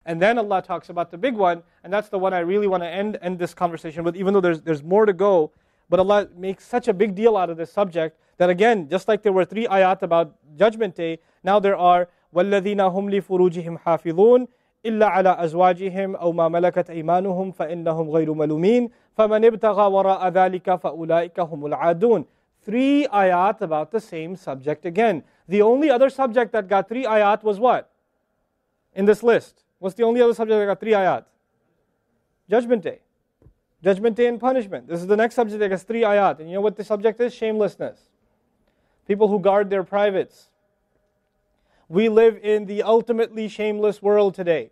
And then Allah talks about the big one, and that's the one I really want to end this conversation with, even though there's more to go. But Allah makes such a big deal out of this subject that again, just like there were 3 ayat about Judgment Day, now there are وَالَّذِينَ هُمْ لِفُرُوجِهِمْ حَافِظُونَ إِلَّا عَلَىٰ أَزْوَاجِهِمْ أَوْ مَا مَلَكَتْ أَيْمَانُهُمْ فَإِنَّهُمْ غَيْرُ مَلُومِينَ فَمَنِ ابْتَغَى وَرَاءَ ذَلِكَ فَأُولَٰئِكَ هُمُ الْعَادُونَ. 3 ayat about the same subject again. The only other subject that got 3 ayat was what? In this list. What's the only other subject that got 3 ayat? Judgment Day. Judgment Day and punishment. This is the next subject that gets 3 ayat. And you know what the subject is? Shamelessness. People who guard their privates. We live in the ultimately shameless world today.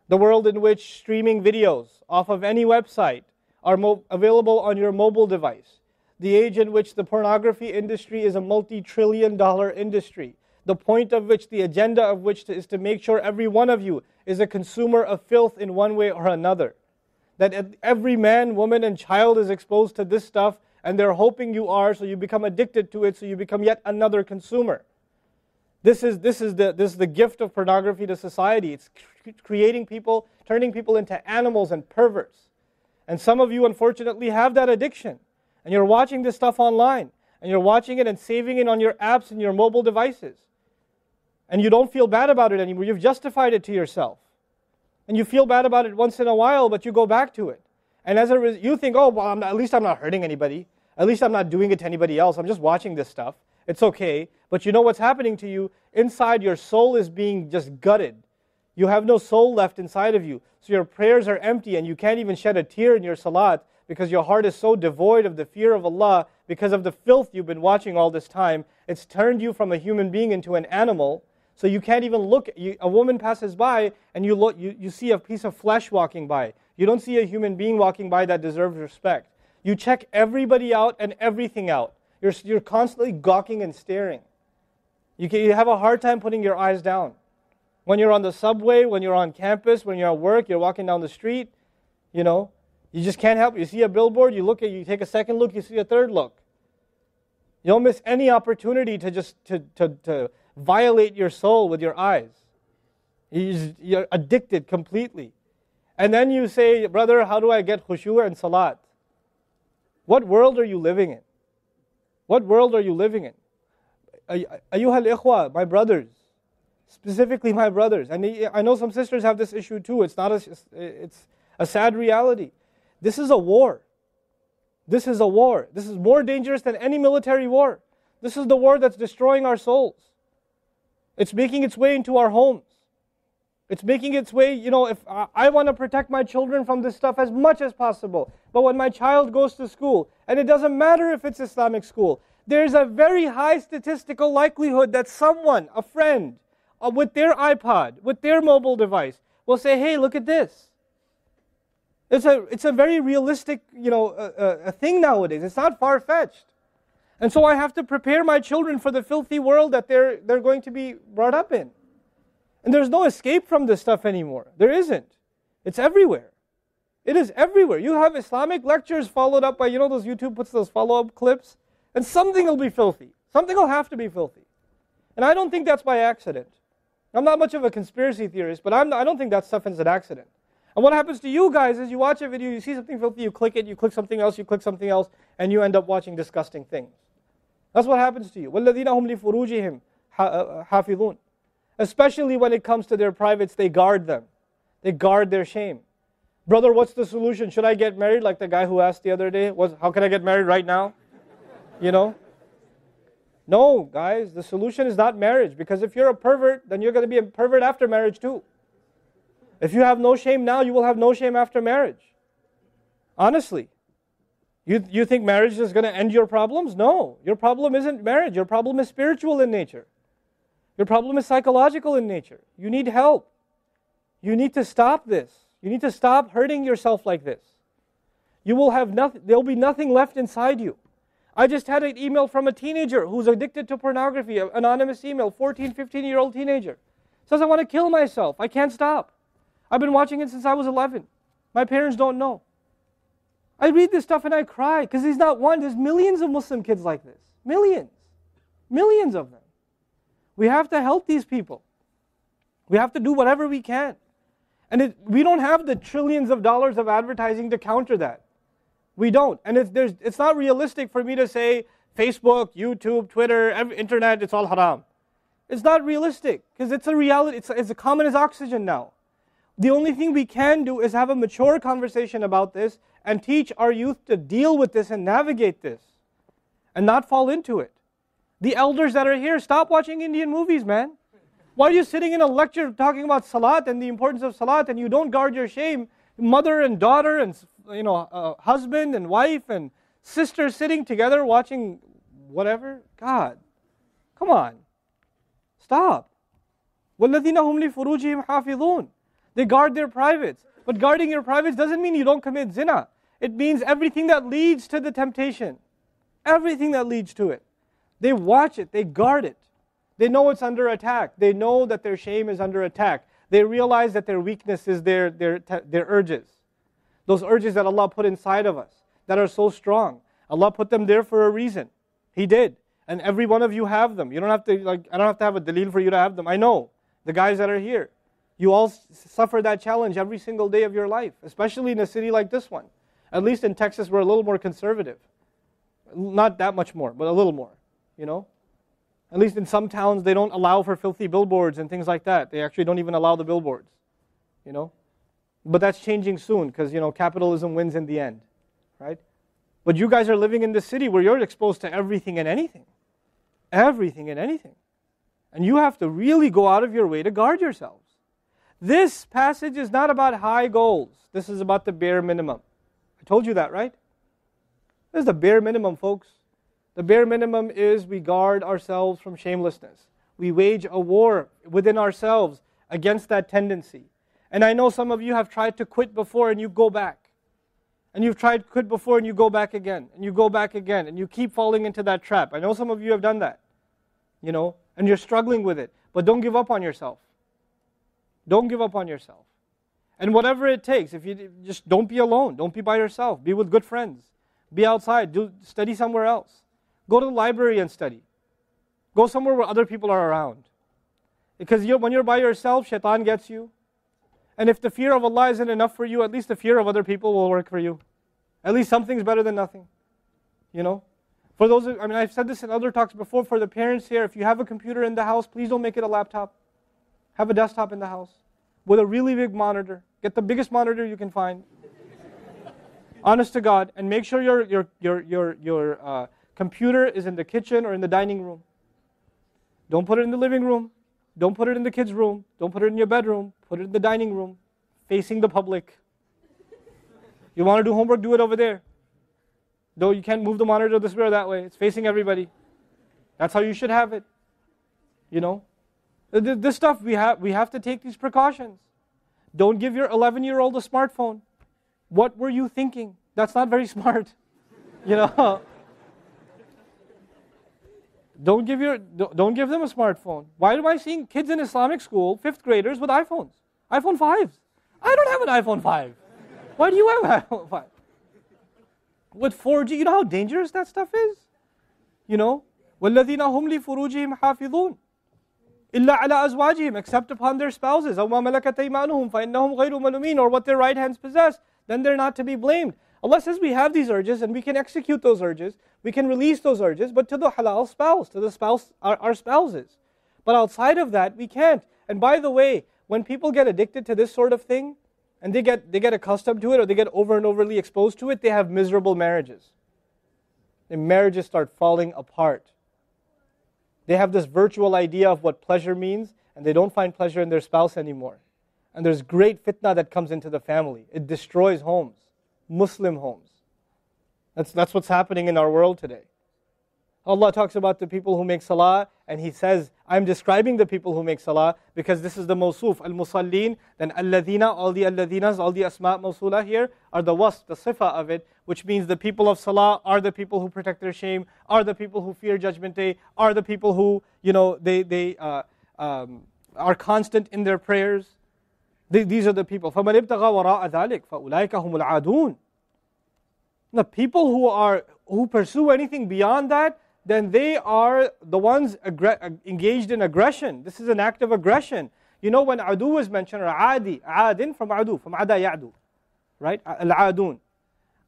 The world in which streaming videos off of any website are available on your mobile device. The age in which the pornography industry is a multi-trillion-dollar industry. The point of which, the agenda of which is to make sure every one of you is a consumer of filth in one way or another. That every man, woman, and child is exposed to this stuff, and they're hoping you are, so you become addicted to it, so you become yet another consumer. This is the gift of pornography to society. It's creating people, turning people into animals and perverts. And some of you, unfortunately, have that addiction. And you're watching this stuff online. And you're watching it and saving it on your apps and your mobile devices. And you don't feel bad about it anymore. You've justified it to yourself. And you feel bad about it once in a while, but you go back to it. And as a result, you think, oh, well, at least I'm not hurting anybody. At least I'm not doing it to anybody else. I'm just watching this stuff. It's okay. But you know what's happening to you? Inside, your soul is being just gutted. You have no soul left inside of you. So your prayers are empty and you can't even shed a tear in your salat because your heart is so devoid of the fear of Allah because of the filth you've been watching all this time. It's turned you from a human being into an animal. So you can't even look. A woman passes by and you see a piece of flesh walking by. You don't see a human being walking by that deserves respect. You check everybody out and everything out. You're constantly gawking and staring. You have a hard time putting your eyes down. When you're on the subway, when you're on campus, when you're at work, you're walking down the street, you just can't help it. You see a billboard, you take a second look, you see a third look. You don't miss any opportunity to just to violate your soul with your eyes. You're addicted completely. And then you say, brother, how do I get khushu' and salat? What world are you living in? What world are you living in? Ayyuhal ikhwa, my brothers, specifically my brothers, and I know some sisters have this issue too. It's a sad reality. This is a war. This is a war. This is more dangerous than any military war. This is the war that's destroying our souls. It's making its way into our homes. It's making its way, if I want to protect my children from this stuff as much as possible. But when my child goes to school, and it doesn't matter if it's Islamic school, there's a very high statistical likelihood that someone, a friend, with their iPod, with their mobile device, will say, hey, look at this. It's a very realistic, a thing nowadays. It's not far-fetched. And so I have to prepare my children for the filthy world that they're going to be brought up in. And there's no escape from this stuff anymore. There isn't. It's everywhere. It is everywhere. You have Islamic lectures followed up by, those YouTube puts those follow-up clips, and something will be filthy. Something will have to be filthy. And I don't think that's by accident. I'm not much of a conspiracy theorist, but I don't think that stuff is an accident. And what happens to you guys is you watch a video, you see something filthy, you click it, you click something else, and you end up watching disgusting things. That's what happens to you. وَالَّذِينَ هُمْ لِفُرُوجِهِمْ حَافِظُونَ. Especially when it comes to their privates, they guard them. They guard their shame. Brother, what's the solution? Should I get married? Like the guy who asked the other day, how can I get married right now? No, guys, the solution is not marriage. Because if you're a pervert, then you're going to be a pervert after marriage too. If you have no shame now, you will have no shame after marriage. Honestly. You think marriage is going to end your problems? No. Your problem isn't marriage. Your problem is spiritual in nature. Your problem is psychological in nature. You need help. You need to stop this. You need to stop hurting yourself like this. You will have nothing. There will be nothing left inside you. I just had an email from a teenager who's addicted to pornography, an anonymous email, 14, 15-year-old teenager. Says, I want to kill myself. I can't stop. I've been watching it since I was 11. My parents don't know. I read this stuff and I cry because he's not one. There's millions of Muslim kids like this. Millions. Millions of them. We have to help these people. We have to do whatever we can. And we don't have the trillions of dollars of advertising to counter that. We don't. And it's not realistic for me to say Facebook, YouTube, Twitter, internet, it's all haram. It's not realistic because it's a reality. It's as common as oxygen now. The only thing we can do is have a mature conversation about this and teach our youth to deal with this and navigate this and not fall into it. The elders that are here, stop watching Indian movies, man. Why are you sitting in a lecture talking about salat and the importance of salat and you don't guard your shame? Mother and daughter and husband and wife and sister sitting together watching whatever? God, come on. Stop. وَالَّذِينَ هُمْ لِفُرُوجِهِمْ حَافِظُونَ. They guard their privates. But guarding your privates doesn't mean you don't commit zina. It means everything that leads to the temptation. Everything that leads to it. They watch it. They guard it. They know it's under attack. They know that their shame is under attack. They realize that their weakness is their urges. Those urges that Allah put inside of us that are so strong. Allah put them there for a reason. He did. And every one of you have them. You don't have to, I don't have to have a dalil for you to have them. I know. The guys that are here. You all suffer that challenge every single day of your life, especially in a city like this one. At least in Texas, we're a little more conservative. Not that much more, but a little more, At least in some towns, they don't allow for filthy billboards and things like that. They actually don't even allow the billboards, But that's changing soon because, capitalism wins in the end, right? But you guys are living in this city where you're exposed to everything and anything. Everything and anything. And you have to really go out of your way to guard yourselves. This passage is not about high goals. This is about the bare minimum. I told you that, right? This is the bare minimum, folks. The bare minimum is we guard ourselves from shamelessness. We wage a war within ourselves against that tendency. And I know some of you have tried to quit before and you go back. And you've tried to quit before and you go back again. And you go back again. And you keep falling into that trap. I know some of you have done that. And you're struggling with it. But don't give up on yourself. Don't give up on yourself. And whatever it takes, if you just don't be alone. Don't be by yourself. Be with good friends. Be outside. Study somewhere else. Go to the library and study. Go somewhere where other people are around. Because when you're by yourself, shaitan gets you. And if the fear of Allah isn't enough for you, at least the fear of other people will work for you. At least something's better than nothing. For those, I've said this in other talks before, for the parents here, if you have a computer in the house, please don't make it a laptop. Have a desktop in the house with a really big monitor. Get the biggest monitor you can find. Honest to God. And make sure your computer is in the kitchen or in the dining room. Don't put it in the living room. Don't put it in the kids' room. Don't put it in your bedroom. Put it in the dining room, facing the public. You want to do homework, do it over there. Though you can't move the monitor this way or that way. It's facing everybody. That's how you should have it. This stuff, we have to take these precautions. Don't give your 11-year-old a smartphone. What were you thinking? That's not very smart. Don't give them a smartphone. Why am I seeing kids in Islamic school, 5th graders, with iPhones? iPhone 5s. I don't have an iPhone 5. Why do you have an iPhone 5? With 4G, you know how dangerous that stuff is? وَالَّذِينَ هُمْ لِفُرُوجِهِمْ حَافِظُونَ إِلَّا عَلَىٰ أَزْوَاجِهِمْ, except upon their spouses, أَوْ مَا مَلَكَتْ أَيْمَانُهُمْ فَإِنَّهُمْ غَيْرُ مَلُومِينَ, or what their right hands possess, then they're not to be blamed. Allah says we have these urges and we can execute those urges, we can release those urges, but to the halal spouse, to the spouse, our spouses. But outside of that, we can't. And by the way, when people get addicted to this sort of thing, and they get accustomed to it, or they get over and overly exposed to it, they have miserable marriages. Their marriages start falling apart. They have this virtual idea of what pleasure means, and they don't find pleasure in their spouse anymore. And there's great fitna that comes into the family. It destroys homes, Muslim homes. That's what's happening in our world today. Allah talks about the people who make salah, and He says, I'm describing the people who make salah, because this is the mawsuf, al-musallin, then alladhina, all the alladhinas, all the asma' mawsula here, are the wasf, the sifa of it, which means the people of salah are the people who protect their shame, are the people who fear judgment day, are the people who, they are constant in their prayers. These are the people. فَمَنِ ابْتَغَى وَرَاءَ ذَلِكَ فَأُولَٰئِكَ هُمُ الْعَادُونَ. The people who pursue anything beyond that, then they are the ones engaged in aggression. This is an act of aggression. You know when adu is mentioned, or adi, adin from adu, from ada ya'du, right? Al-adun.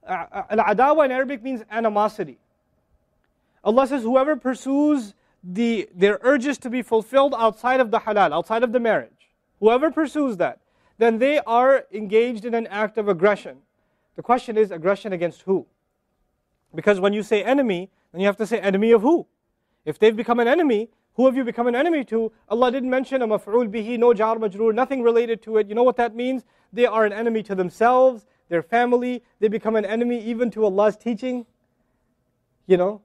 Al-adawa in Arabic means animosity. Allah says, whoever pursues their urges to be fulfilled outside of the halal, outside of the marriage, whoever pursues that, then they are engaged in an act of aggression. The question is, aggression against who? Because when you say enemy, then you have to say enemy of who? If they've become an enemy, who have you become an enemy to? Allah didn't mention a maf'ul bihi, no jar majroor, nothing related to it. You know what that means? They are an enemy to themselves, their family. They become an enemy even to Allah's teaching. You know,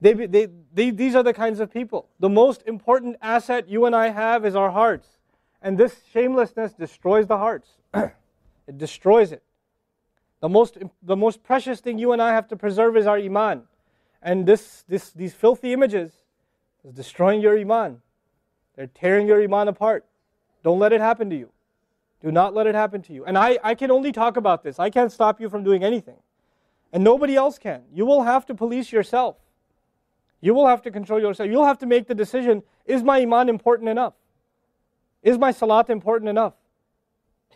these are the kinds of people. The most important asset you and I have is our hearts. And this shamelessness destroys the hearts. It destroys it. The most precious thing you and I have to preserve is our iman. And these filthy images is destroying your iman. They're tearing your iman apart. Don't let it happen to you. Do not let it happen to you. And I can only talk about this. I can't stop you from doing anything. And nobody else can. You will have to police yourself. You will have to control yourself. You'll have to make the decision, is my iman important enough? Is my salat important enough?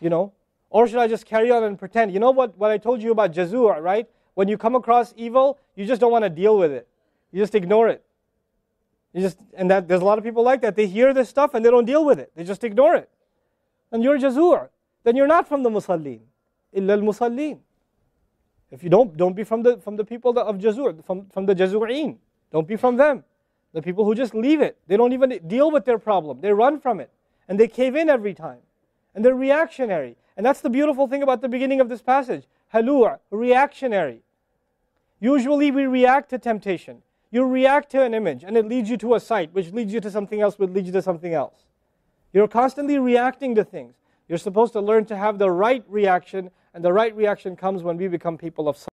You know? Or should I just carry on and pretend? You know what I told you about jazur, right? When you come across evil, you just don't want to deal with it. You just ignore it. There's a lot of people like that. They hear this stuff and they don't deal with it. They just ignore it. And you're jazur. Then you're not from the musallin. Illa al-musallin. If you don't be from the people of jazur, from the jazureen. Don't be from them. The people who just leave it. They don't even deal with their problem. They run from it. And they cave in every time. And they're reactionary. And that's the beautiful thing about the beginning of this passage. Halua, reactionary. Usually we react to temptation. You react to an image and it leads you to a site, which leads you to something else, which leads you to something else. You're constantly reacting to things. You're supposed to learn to have the right reaction, and the right reaction comes when we become people of